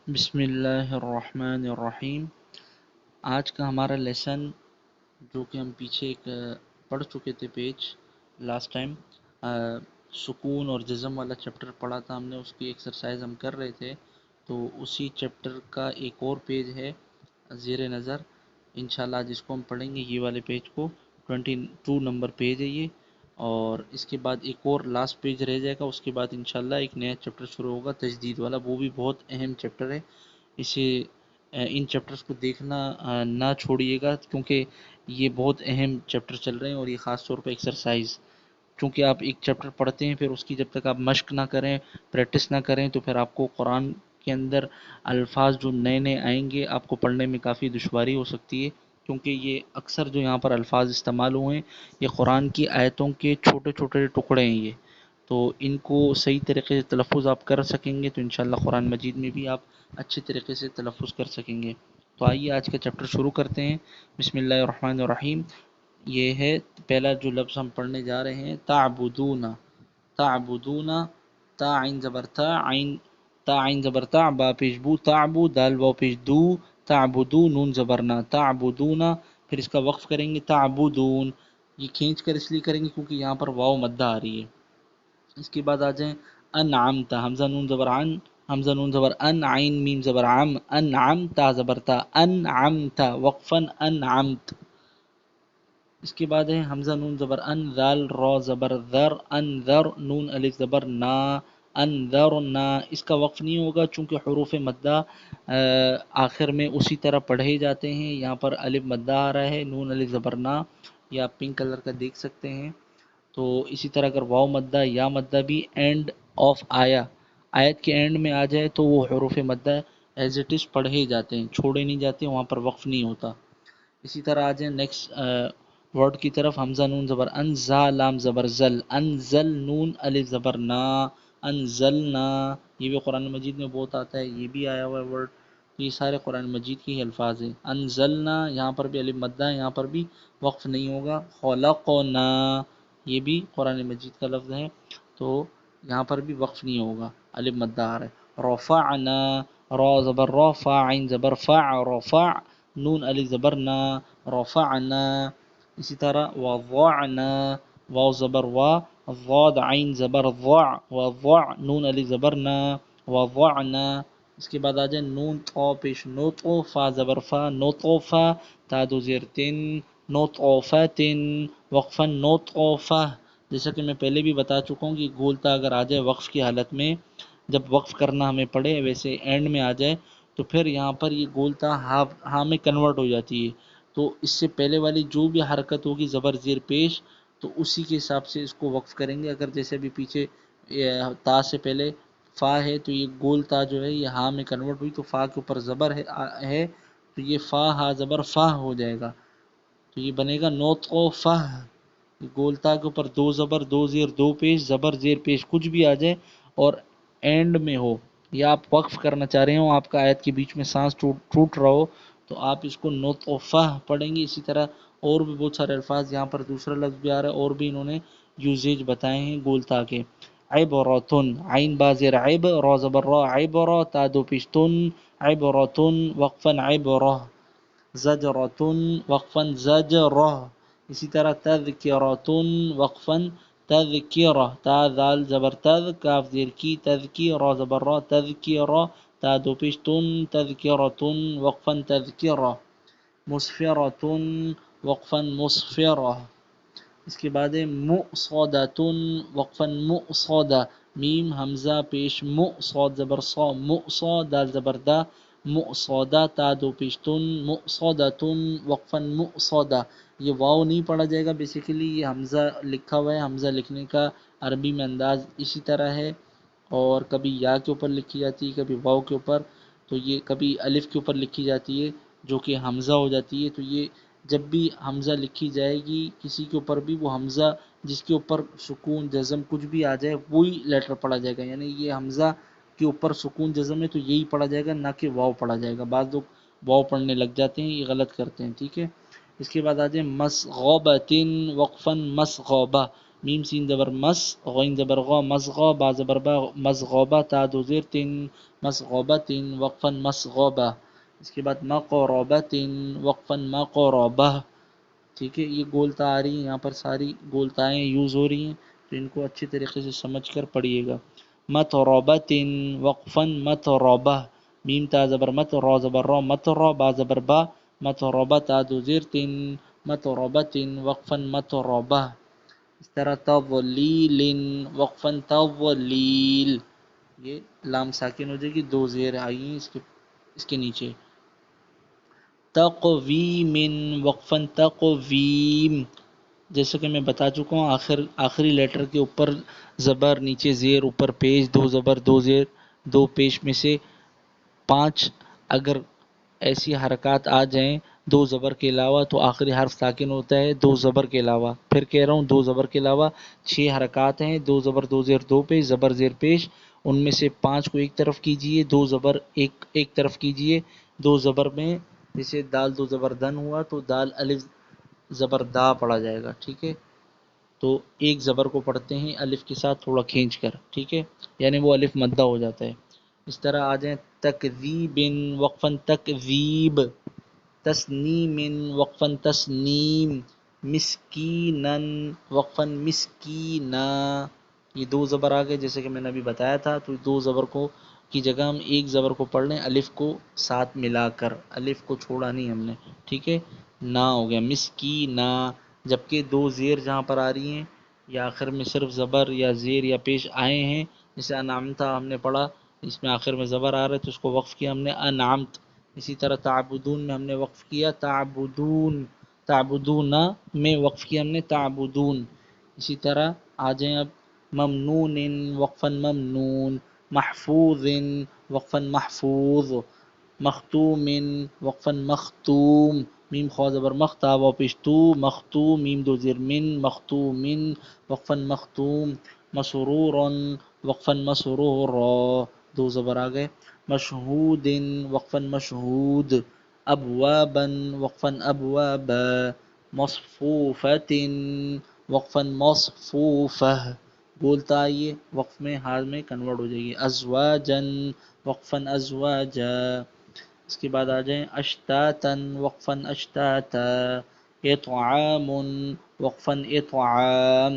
بسم اللہ الرحمن الرحیم۔ آج کا ہمارا لیسن جو کہ ہم پیچھے ایک پڑھ چکے تھے پیج لاسٹ ٹائم، سکون اور جزم والا چیپٹر پڑھا تھا ہم نے، اس کی ایکسرسائز ہم کر رہے تھے، تو اسی چیپٹر کا ایک اور پیج ہے زیر نظر انشاءاللہ جس کو ہم پڑھیں گے، یہ والے پیج کو 22 نمبر پیج ہے یہ، اور اس کے بعد ایک اور لاسٹ پیج رہ جائے گا، اس کے بعد انشاءاللہ ایک نیا چیپٹر شروع ہوگا تجدید والا، وہ بھی بہت اہم چیپٹر ہے۔ اسے ان چیپٹرز کو دیکھنا نہ چھوڑیے گا، کیونکہ یہ بہت اہم چیپٹر چل رہے ہیں، اور یہ خاص طور پہ ایکسرسائز، چونکہ آپ ایک چیپٹر پڑھتے ہیں پھر اس کی جب تک آپ مشق نہ کریں، پریکٹس نہ کریں، تو پھر آپ کو قرآن کے اندر الفاظ جو نئے نئے آئیں گے آپ کو پڑھنے میں کافی دشواری ہو سکتی ہے، کیونکہ یہ اکثر جو یہاں پر الفاظ استعمال ہوئے ہیں یہ قرآن کی آیتوں کے چھوٹے چھوٹے ٹکڑے ہیں، یہ تو ان کو صحیح طریقے سے تلفظ آپ کر سکیں گے تو انشاءاللہ قرآن مجید میں بھی آپ اچھے طریقے سے تلفظ کر سکیں گے۔ تو آئیے آج کا چیپٹر شروع کرتے ہیں۔ بسم اللہ الرحمن الرحیم۔ یہ ہے پہلا جو لفظ ہم پڑھنے جا رہے ہیں، تعبدون۔ تعبدون، تا عین زبر تا، عین تا عین زبر تا، با پیش بو، تعبو، دال واو پیش دو، تعبدو، نون زبر نا، تعبدون۔ پھر اس کا وقف کریں گے، تعبدون، یہ کھینچ کر اس لیے کریں گے کیونکہ یہاں پر واو مدہ آ رہی ہے۔ اس کے بعد آ جائیں انعمت، حمزہ نون زبر عن، حمزہ نون زبر ان، عین میم زبر عم، انعمت زبر تا، انعمت، وقفا انعمت۔ اس کے بعد ہے حمزہ نون زبر ان، ذال را زبر ذر، انذر، نون الف زبر نا، انذرنا۔ اس کا وقف نہیں ہوگا چونکہ حروف مدہ آخر میں اسی طرح پڑھے جاتے ہیں، یہاں پر الف مدہ آ رہا ہے، نون الف زبر نا، یہ آپ پنک کلر کا دیکھ سکتے ہیں۔ تو اسی طرح اگر واو مدہ یا مدہ بھی اینڈ آف آیت کے اینڈ میں آ جائے تو وہ حروف مدہ ایز اٹ از پڑھے جاتے ہیں، چھوڑے نہیں جاتے، وہاں پر وقف نہیں ہوتا۔ اسی طرح آ جائیں نیکسٹ ورڈ کی طرف، حمزہ نون زبر ان، زا لام زبر زل، انزل، نون الف زبر نا، انزلنا۔ یہ بھی قرآن مجید میں بہت آتا ہے، یہ بھی آیا ہوا ہے ورڈ، یہ سارے قرآن مجید کے ہی الفاظ ہیں۔ انزلنا، یہاں پر بھی الف مدہ ہے، یہاں پر بھی وقف نہیں ہوگا۔ خلقنا، یہ بھی قرآن مجید کا لفظ ہے، تو یہاں پر بھی وقف نہیں ہوگا، الف مدہ آ رہا ہے۔ رفعنا، را زبر را، فا عین زبر فع، رفع، نون الف زبر نا، رفعنا۔ اسی طرح وضعنا، واو زبر وا، ضاد عین زبر ضع، وضع، نون الف زبر نا، وضعنا۔ اس کے بعد آ جائیں نون طا پیش نطو، فا زبر فا، نطفا، تا دو زیر تن، نطفتن، وقفا نطفہ۔ جیسا کہ میں پہلے بھی بتا چکا ہوں کہ گولتا اگر آ جائے وقف کی حالت میں، جب وقف کرنا ہمیں پڑے ویسے اینڈ میں آ جائے تو پھر یہاں پر یہ گولتا ہاں میں کنورٹ ہو جاتی ہے، تو اس سے پہلے والی جو بھی حرکت ہوگی زبر زیر پیش، تو اسی کے حساب سے اس کو وقف کریں گے۔ اگر جیسے بھی پیچھے تا سے پہلے فا ہے تو یہ گول تا جو ہے یہ ہاں میں کنورٹ ہوئی، تو فا کے اوپر زبر ہے تو یہ فا ہا زبر فا ہو جائے گا، تو یہ بنے گا نطفہ۔ گولتا کے اوپر دو زبر، دو زیر، دو پیش، زبر زیر پیش کچھ بھی آ جائے اور اینڈ میں ہو، یا آپ وقف کرنا چاہ رہے ہوں، آپ کا آیت کے بیچ میں سانس ٹوٹ رہا ہو، تو آپ اس کو نطفہ پڑھیں گے۔ اسی طرح اور بھی بہت سارے الفاظ، یہاں پر دوسرا لفظ بھی آ رہا ہے، اور بھی انہوں نے یوزیج بتائے ہیں گولتا کے۔ عبرتن، عین با زیر عب، را زبر را، عبرہ، تا دو پیش تن، عبرتن، وقفا عبرہ، زجرتن، وقفا زجرہ۔ اسی طرح تذکرتن، وقفا تذکرہ، تا ذال زبر تذ، کاف زیر کی، تذکی، را زبر را، تذکرہ، تا دو پیش تن، تذکرتن، وقفا تذکرہ۔ مسفرتن، وقفا مسفرہ۔ اس کے بعد ہے مؤصدتن، وقفا مؤصدہ، میم حمزہ پیش مؤ، صاد زبر صا، مؤصا، دال زبر دا، مؤصدہ، تا دو پیش تن، مؤصدتن، وقفا مؤصدہ۔ یہ واو نہیں پڑھا جائے گا، بیسیکلی یہ حمزہ لکھا ہوا ہے، حمزہ لکھنے کا عربی میں انداز اسی طرح ہے، اور کبھی یا کے اوپر لکھی جاتی ہے، کبھی واو کے اوپر، تو یہ کبھی الف کے اوپر لکھی جاتی ہے جو کہ حمزہ ہو جاتی ہے، تو یہ جب بھی حمزہ لکھی جائے گی کسی کے اوپر بھی، وہ حمزہ جس کے اوپر سکون جزم کچھ بھی آ جائے وہی لیٹر پڑھا جائے گا، یعنی یہ حمزہ کے اوپر سکون جزم ہے تو یہی پڑھا جائے گا، نہ کہ واو پڑھا جائے گا۔ بعض لوگ واو پڑھنے لگ جاتے ہیں، یہ غلط کرتے ہیں، ٹھیک ہے۔ اس کے بعد آ جائیں مسغبتن، وقفا مسغبہ، میم سین زبر مس، غین زبر غا، مصغا، با زبر با، مصغوبہ، تا دو زیر تن، مصغوبۃ، وقفا مصغوبہ. اس کے بعد مقربۃ، وقفا مقربہ. ٹھیک ہے، یہ گولتا آ رہی ہیں یہاں پر، ساری گولتائیں یوز ہو رہی ہیں، تو ان کو اچھی طریقے سے سمجھ کر پڑھیے گا. متربۃ، وقفا متربہ. میم تا زبر مت، را زبر را، مترا، با زبر با، متربہ، تا دو زیر تن، متربۃ، وقفا متربہ. اس طرح تضلیل، وقفا تضلیل. یہ لام ساکن ہو جائے گی، دو زیر آئی ہیں اس کے نیچے. تقویم، وقفا تقویم. جیسا کہ میں بتا چکا ہوں، آخری لیٹر کے اوپر زبر، نیچے زیر، اوپر پیش، دو زبر دو زیر، دو پیش میں سے 5 اگر ایسی حرکات آ جائیں دو زبر کے علاوہ تو آخری حرف ساکن ہوتا ہے دو زبر کے علاوہ. پھر کہہ رہا ہوں، دو زبر کے علاوہ 6 حرکات ہیں، دو زبر دو زیر دو پیش، زبر زیر پیش. ان میں سے 5 کو ایک طرف کیجئے، دو زبر ایک طرف کیجئے. دو زبر میں جیسے دال دو زبر دن ہوا تو دال الف زبر دا پڑھا جائے گا. ٹھیک ہے، تو ایک زبر کو پڑھتے ہیں الف کے ساتھ تھوڑا کھینچ کر. ٹھیک ہے، یعنی وہ الف مدہ ہو جاتا ہے. اس طرح آ جائیں تکذیب، وقفا تکذیب. تسنیم، وقفا تسنیم. مسکینا، وقفا مسکینا. یہ دو زبر آ گئے جیسے کہ میں نے ابھی بتایا تھا، تو دو زبر کو کی جگہ ہم ایک زبر کو پڑھ لیں الف کو ساتھ ملا کر، الف کو چھوڑا نہیں ہم نے. ٹھیک ہے، نا ہو گیا مسکینا. جبکہ دو زیر جہاں پر آ رہی ہیں یا آخر میں صرف زبر یا زیر یا پیش آئے ہیں، جیسے انعمتا ہم نے پڑھا، اس میں آخر میں زبر آ رہا ہے تو اس کو وقف کیا ہم نے انعمت. اسی طرح تعبدون میں ہم نے وقف کیا تعبدون، تعبدون میں وقف کیا ہم نے تعبدون. اسی طرح آ جائیں اب ممنون، وقفا ممنون. محفوظ، وقفا محفوظ. مختوم، وقفا مختوم. میم خوا زبر مختا، و پشتو، مختوم، میم دو زیر من، مختوم، وقفا مختوم. مسرور، وقفا مسرورا. دو زبر آ گئے. مشہود، وقفا مشہود. ابوابا، وقفا ابوابا. مصفوفۃ، وقفا مصفوفہ. بولتا آئیے وقف میں حال میں کنورٹ ہو جائے گی. ازواجا، وقفا ازواجا. اس کے بعد آ جائیں اشتاتا، وقفا اشتاتا. اطعام، وقفا اطعام.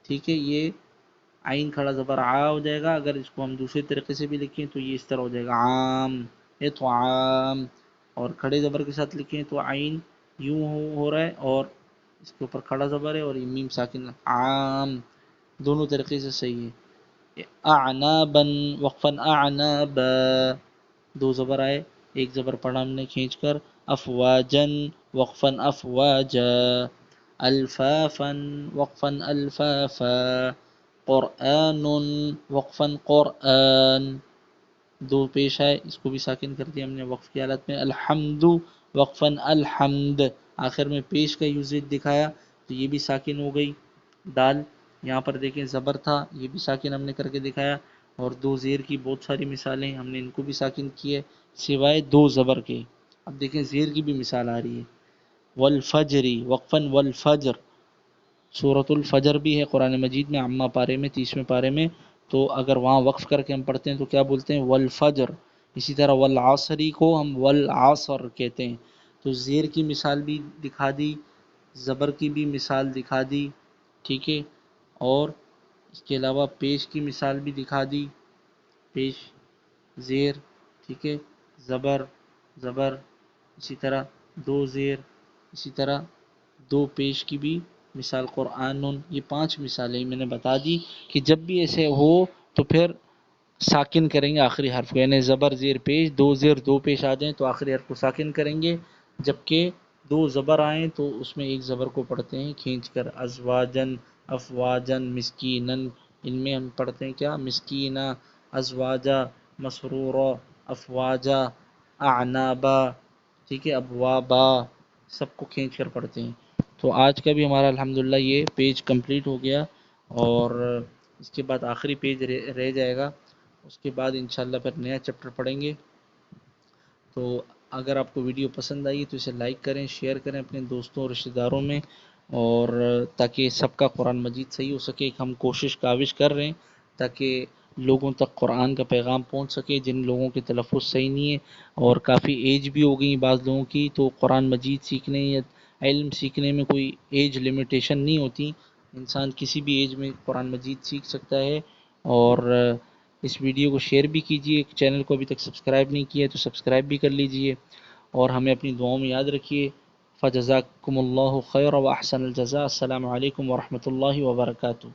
ٹھیک ہے، یہ عین کھڑا زبر آ ہو جائے گا. اگر اس کو ہم دوسرے طریقے سے بھی لکھیں تو یہ اس طرح ہو جائے گا عام، اطعام. اور کھڑے زبر کے ساتھ لکھیں تو عین یوں ہو رہا ہے اور اس کے اوپر کھڑا زبر ہے اور یہ میم ساکن عام. دونوں طریقے سے صحیح ہے. اعنابا، وقفا اعنابا. دو زبر آئے، ایک زبر پڑھا ہم نے کھینچ کر. افواجا، وقفا افواجا. الفافا، وقفا الفافا. قرآن، وقفا قرآن. دو پیش آئے، اس کو بھی ساکن کر دیا ہم نے وقف کی حالت میں. الحمد، وقفا الحمد. آخر میں پیش کا یوزیج دکھایا تو یہ بھی ساکن ہو گئی. دال یہاں پر دیکھیں زبر تھا، یہ بھی ساکن ہم نے کر کے دکھایا. اور دو زیر کی بہت ساری مثالیں ہم نے ان کو بھی ساکن کی ہے سوائے دو زبر کے. اب دیکھیں زیر کی بھی مثال آ رہی ہے. والفجر، وقفا والفجر. سورۃ الفجر بھی ہے قرآن مجید میں، عامہ پارے میں 30ویں پارے میں. تو اگر وہاں وقف کر کے ہم پڑھتے ہیں تو کیا بولتے ہیں؟ والفجر. اسی طرح والعصری کو ہم والعصر کہتے ہیں. تو زیر کی مثال بھی دکھا دی، زبر کی بھی مثال دکھا دی. ٹھیک ہے، اور اس کے علاوہ پیش کی مثال بھی دکھا دی، پیش زیر. ٹھیک ہے، زبر زبر. اسی طرح دو زیر، اسی طرح دو پیش کی بھی مثال. قرآن، یہ 5 مثالیں میں نے بتا دی کہ جب بھی ایسے ہو تو پھر ساکن کریں گے آخری حرف کو، یعنی زبر زیر پیش، دو زیر دو پیش آ جائیں تو آخری حرف کو ساکن کریں گے. جبکہ دو زبر آئیں تو اس میں ایک زبر کو پڑھتے ہیں کھینچ کر. ازواجن، افواجن، مسکینن. ان میں ہم پڑھتے ہیں کیا؟ مسکینہ، ازواجا، مسرورا، افواجا، اعنابا. ٹھیک ہے، ابوابا. سب کو کھینچ کر پڑھتے ہیں. تو آج کا بھی ہمارا الحمدللہ یہ پیج کمپلیٹ ہو گیا، اور اس کے بعد آخری پیج رہ جائے گا. اس کے بعد انشاءاللہ پھر نیا چیپٹر پڑھیں گے. تو اگر آپ کو ویڈیو پسند آئی تو اسے لائک کریں، شیئر کریں اپنے دوستوں اور رشتہ داروں میں. اور تاکہ سب کا قرآن مجید صحیح ہو سکے. ہم کوشش کاوش کر رہے ہیں تاکہ لوگوں تک قرآن کا پیغام پہنچ سکے جن لوگوں کے تلفظ صحیح نہیں ہے اور کافی ایج بھی ہو گئی بعض لوگوں کی. تو قرآن مجید سیکھنے یا علم سیکھنے میں کوئی ایج لمیٹیشن نہیں ہوتی، انسان کسی بھی ایج میں قرآن مجید سیکھ سکتا ہے. اور اس ویڈیو کو شیئر بھی کیجیے. چینل کو ابھی تک سبسکرائب نہیں کیا تو سبسکرائب بھی کر لیجیے اور ہمیں اپنی دعاؤں میں یاد رکھیے. فجزاکم اللہ خیر و احسن الجزاء. السلام علیکم ورحمۃ اللہ وبرکاتہ.